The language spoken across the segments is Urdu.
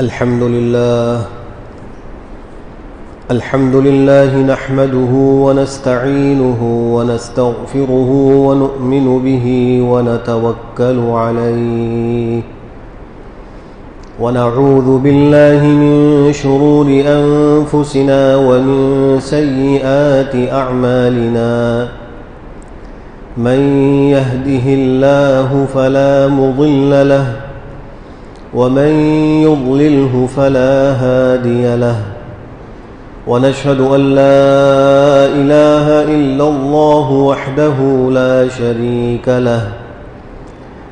الحمد لله نحمده ونستعينه ونستغفره ونؤمن به ونتوكل عليه ونعوذ بالله من شرور أنفسنا ومن سيئات أعمالنا من يهده الله فلا مضل له ومن يضلله فلا هادي له ونشهد أن لا إله إلا الله وحده لا شريك له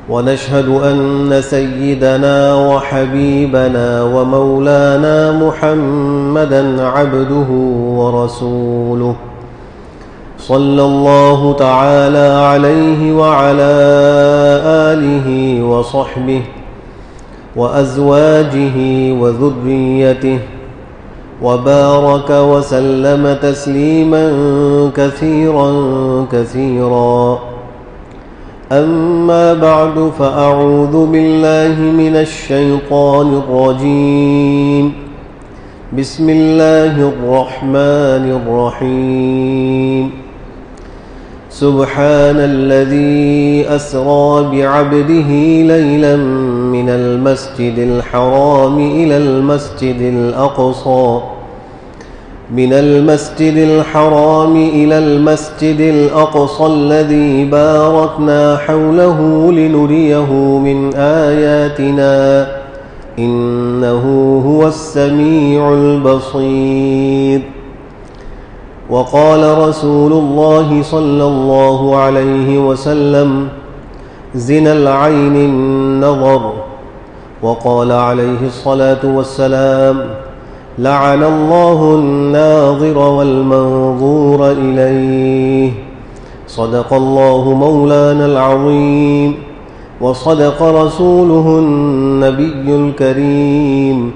ونشهد أن سيدنا وحبيبنا ومولانا محمدا عبده ورسوله صلى الله تعالى عليه وعلى آله وصحبه وأزواجه وذريته وبارك وسلم تسليما كثيرا كثيرا أما بعد فأعوذ بالله من الشيطان الرجيم بسم الله الرحمن الرحيم سبحان الذي أسرى بعبده ليلا من المسجد الحرام إلى المسجد الأقصى الذي باركنا حوله لنريه من آياتنا إنه هو السميع البصير وقال رسول الله صلى الله عليه وسلم زنا العين النظر وقال عليه الصلاة والسلام لعن الله الناظر والمنظور إليه صدق الله مولانا العظيم وصدق رسوله النبي الكريم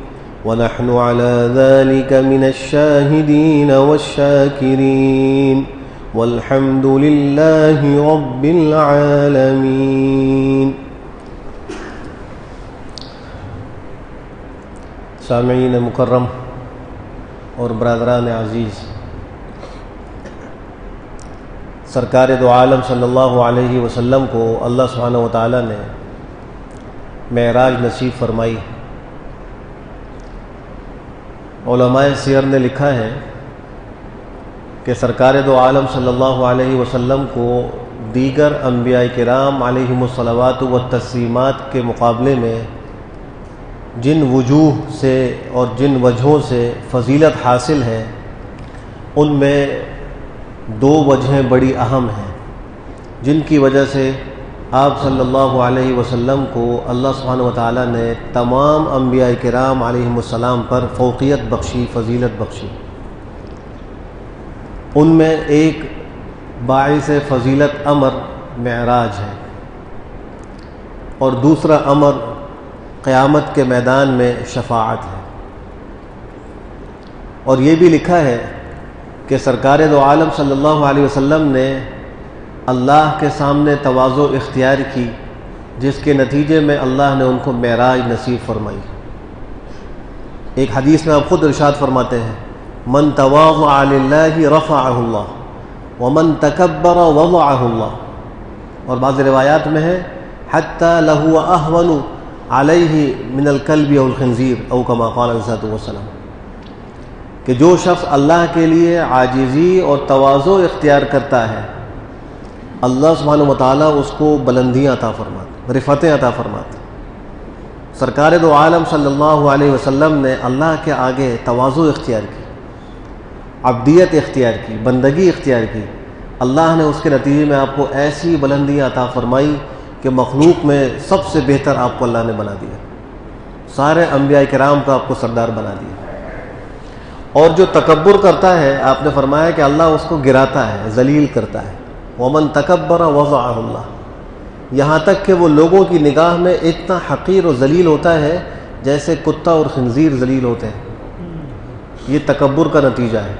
ونحن على ذلك من الشاهدين والشاكرين والحمد لله رب العالمين. سامعین مکرم اور برادران عزیز، سرکار دو عالم صلی اللہ علیہ وسلم کو اللہ سبحانہ و تعالی نے معراج نصیب فرمائی. علماء سیر نے لکھا ہے کہ سرکار دو عالم صلی اللہ علیہ وسلم کو دیگر انبیاء کرام علیہم الصلوات والتسلیمات کے مقابلے میں جن وجوہ سے اور جن وجہوں سے فضیلت حاصل ہے، ان میں دو وجہیں بڑی اہم ہیں جن کی وجہ سے آپ صلی اللہ علیہ وسلم کو اللہ سبحانہ و تعالیٰ نے تمام انبیاء کرام علیہم السلام پر فوقیت بخشی، فضیلت بخشی. ان میں ایک باعث فضیلت امر معراج ہے، اور دوسرا امر قیامت کے میدان میں شفاعت ہے. اور یہ بھی لکھا ہے کہ سرکار دو عالم صلی اللہ علیہ وسلم نے اللہ کے سامنے تواضع اختیار کی، جس کے نتیجے میں اللہ نے ان کو معراج نصیب فرمائی. ایک حدیث میں آپ خود ارشاد فرماتے ہیں من تواضع للہ رفعہ اللہ ومن تکبر وضعہ اللہ. اور بعض روایات میں ہے حتی لہو اہون علیہ من الکلب او الخنزیر او کما قال علیہ الصلوۃ والسلام، کہ جو شخص اللہ کے لیے عاجزی اور تواضع اختیار کرتا ہے، اللہ سبحانہ و تعالیٰ اس کو بلندیاں عطا فرماتے، رفعتیں عطا فرماتے. سرکار دو عالم صلی اللہ علیہ وسلم نے اللہ کے آگے تواضع اختیار کی، عبدیت اختیار کی، بندگی اختیار کی. اللہ نے اس کے نتیجے میں آپ کو ایسی بلندیاں عطا فرمائی کہ مخلوق میں سب سے بہتر آپ کو اللہ نے بنا دیا، سارے انبیاء کرام کو آپ کو سردار بنا دیا. اور جو تکبر کرتا ہے، آپ نے فرمایا کہ اللہ اس کو گراتا ہے، ذلیل کرتا ہے. ومن تکبر وضعہ اللہ، یہاں تک کہ وہ لوگوں کی نگاہ میں اتنا حقیر و ذلیل ہوتا ہے جیسے کتا اور خنزیر ذلیل ہوتے ہیں. یہ تکبر کا نتیجہ ہے.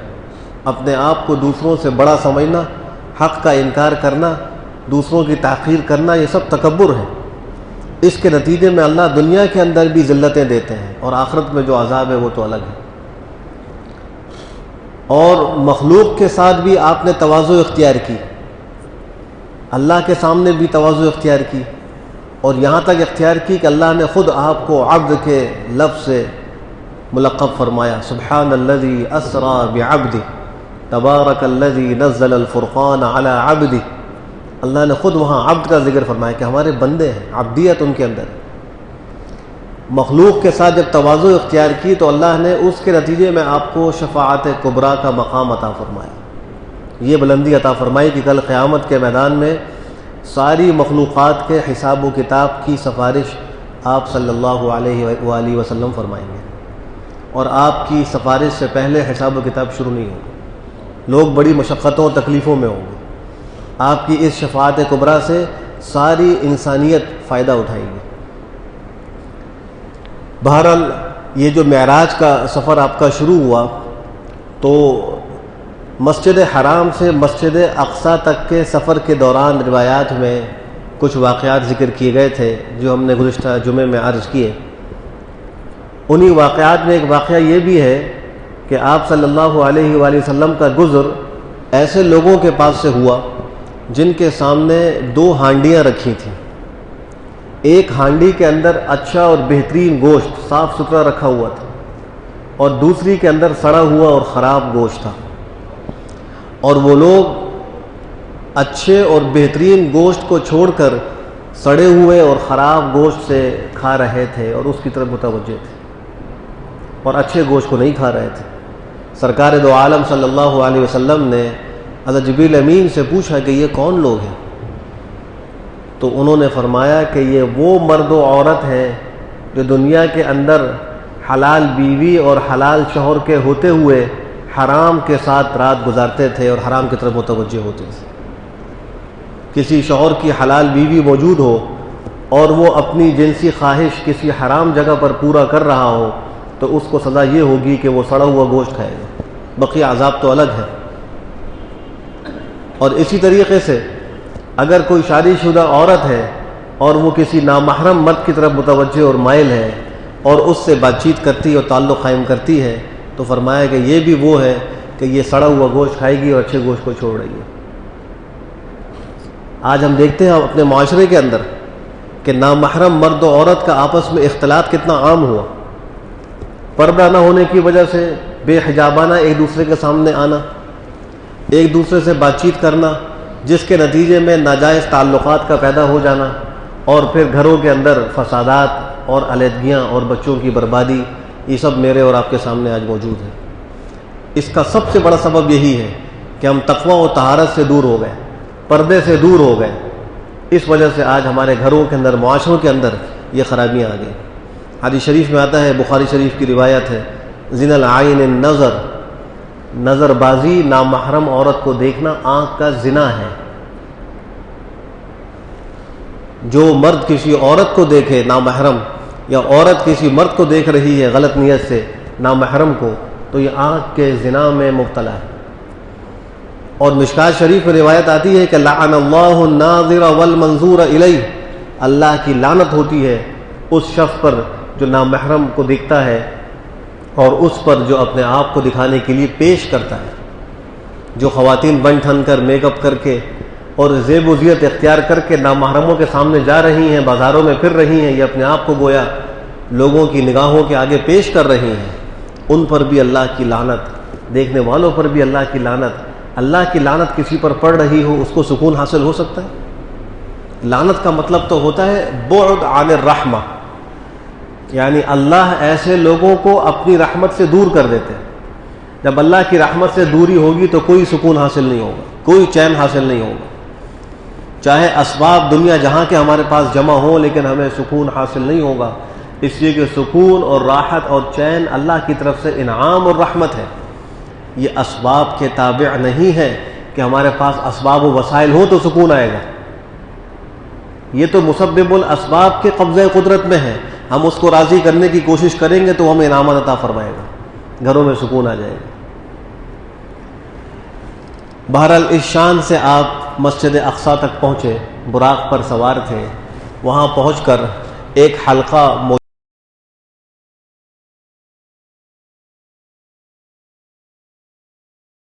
اپنے آپ کو دوسروں سے بڑا سمجھنا، حق کا انکار کرنا، دوسروں کی تحقیر کرنا، یہ سب تکبر ہے. اس کے نتیجے میں اللہ دنیا کے اندر بھی ذلتیں دیتے ہیں، اور آخرت میں جو عذاب ہے وہ تو الگ ہے۔ اور مخلوق کے ساتھ بھی آپ نے تواضع اختیار کی، اللہ کے سامنے بھی تواضع اختیار کی، اور یہاں تک اختیار کی کہ اللہ نے خود آپ کو عبد کے لفظ سے ملقب فرمایا، سبحان الذی اسری بعبدہ تبارک الذی نزل الفرقان علی عبدہ۔ اللہ نے خود وہاں عبد کا ذکر فرمایا کہ ہمارے بندے ہیں، عبدیت ان کے اندر۔ مخلوق کے ساتھ جب تواضع اختیار کی تو اللہ نے اس کے نتیجے میں آپ کو شفاعت کبریٰ کا مقام عطا فرمایا، یہ بلندی عطا فرمائی کہ کل قیامت کے میدان میں ساری مخلوقات کے حساب و کتاب کی سفارش آپ صلی اللہ علیہ وآلہ وسلم فرمائیں گے، اور آپ کی سفارش سے پہلے حساب و کتاب شروع نہیں ہوگا، لوگ بڑی مشقتوں تکلیفوں میں ہوں گے۔ آپ کی اس شفاعت کبریٰ سے ساری انسانیت فائدہ اٹھائے گی۔ بہرحال یہ جو معراج کا سفر آپ کا شروع ہوا تو مسجد حرام سے مسجد اقصیٰ تک کے سفر کے دوران روایات میں کچھ واقعات ذکر کیے گئے تھے جو ہم نے گزشتہ جمعے میں عرض کیے۔ انہی واقعات میں ایک واقعہ یہ بھی ہے کہ آپ صلی اللہ علیہ وآلہ وسلم کا گزر ایسے لوگوں کے پاس سے ہوا جن کے سامنے 2 ہانڈیاں رکھی تھیں، ایک ہانڈی کے اندر اچھا اور بہترین گوشت صاف ستھرا رکھا ہوا تھا، اور دوسری کے اندر سڑا ہوا اور خراب گوشت تھا، اور وہ لوگ اچھے اور بہترین گوشت کو چھوڑ کر سڑے ہوئے اور خراب گوشت سے کھا رہے تھے اور اس کی طرف متوجہ تھے، اور اچھے گوشت کو نہیں کھا رہے تھے۔ سرکار دو عالم صلی اللہ علیہ وسلم نے حضرت جبریل امین سے پوچھا کہ یہ کون لوگ ہیں؟ تو انہوں نے فرمایا کہ یہ وہ مرد و عورت ہیں جو دنیا کے اندر حلال بیوی اور حلال شوہر کے ہوتے ہوئے حرام کے ساتھ رات گزارتے تھے اور حرام کی طرف متوجہ ہوتے تھے۔ کسی شوہر کی حلال بیوی موجود ہو اور وہ اپنی جنسی خواہش کسی حرام جگہ پر پورا کر رہا ہو تو اس کو سزا یہ ہوگی کہ وہ سڑا ہوا گوشت کھائے گا، بقیہ عذاب تو الگ ہے۔ اور اسی طریقے سے اگر کوئی شادی شدہ عورت ہے اور وہ کسی نامحرم مرد کی طرف متوجہ اور مائل ہے اور اس سے بات چیت کرتی اور تعلق قائم کرتی ہے تو فرمایا کہ یہ بھی وہ ہے کہ یہ سڑا ہوا گوشت کھائے گی اور اچھے گوشت کو چھوڑ رہی ہے۔ آج ہم دیکھتے ہیں اپنے معاشرے کے اندر کہ نامحرم مرد و عورت کا آپس میں اختلاط کتنا عام ہوا، پردہ نہ ہونے کی وجہ سے بے حجابانہ ایک دوسرے کے سامنے آنا، ایک دوسرے سے بات چیت کرنا، جس کے نتیجے میں ناجائز تعلقات کا پیدا ہو جانا، اور پھر گھروں کے اندر فسادات اور علیحدگیاں اور بچوں کی بربادی، یہ سب میرے اور آپ کے سامنے آج موجود ہے۔ اس کا سب سے بڑا سبب یہی ہے کہ ہم تقویٰ و طہارت سے دور ہو گئے، پردے سے دور ہو گئے۔ اس وجہ سے آج ہمارے گھروں کے اندر، معاشروں کے اندر یہ خرابیاں آ گئی۔ حدیث شریف میں آتا ہے، بخاری شریف کی روایت ہے، زنا العین النظر، نظر بازی، نامحرم عورت کو دیکھنا آنکھ کا زنا ہے۔ جو مرد کسی عورت کو دیکھے نامحرم، یا عورت کسی مرد کو دیکھ رہی ہے غلط نیت سے نامحرم کو، تو یہ آنکھ کے زنا میں مبتلا ہے۔ اور مشکات شریف میں روایت آتی ہے کہ لعن اللہ الناظر والمنظور الیہ، اللہ کی لعنت ہوتی ہے اس شخص پر جو نامحرم کو دیکھتا ہے اور اس پر جو اپنے آپ کو دکھانے کے لیے پیش کرتا ہے۔ جو خواتین بن ٹھن کر، میک اپ کر کے اور زیب و زینت اختیار کر کے نامحرموں کے سامنے جا رہی ہیں، بازاروں میں پھر رہی ہیں، یہ اپنے آپ کو گویا لوگوں کی نگاہوں کے آگے پیش کر رہی ہیں، ان پر بھی اللہ کی لعنت، دیکھنے والوں پر بھی اللہ کی لعنت۔ اللہ کی لعنت کسی پر پڑ رہی ہو، اس کو سکون حاصل ہو سکتا ہے؟ لعنت کا مطلب تو ہوتا ہے بعد عن الرحمہ، یعنی اللہ ایسے لوگوں کو اپنی رحمت سے دور کر دیتے ہیں۔ جب اللہ کی رحمت سے دوری ہوگی تو کوئی سکون حاصل نہیں ہوگا، کوئی چین حاصل نہیں ہوگا، چاہے اسباب دنیا جہاں کے ہمارے پاس جمع ہوں، لیکن ہمیں سکون حاصل نہیں ہوگا، اس لیے کہ سکون اور راحت اور چین اللہ کی طرف سے انعام اور رحمت ہے، یہ اسباب کے تابع نہیں ہے کہ ہمارے پاس اسباب و وسائل ہوں تو سکون آئے گا۔ یہ تو مسبب الاسباب کے قبضہ قدرت میں ہے، ہم اس کو راضی کرنے کی کوشش کریں گے تو ہمیں انعامات عطا فرمائے گا، گھروں میں سکون آ جائے گا۔ بہرحال اس شان سے آپ مسجد اقصیٰ تک پہنچے، براق پر سوار تھے، وہاں پہنچ کر ایک حلقہ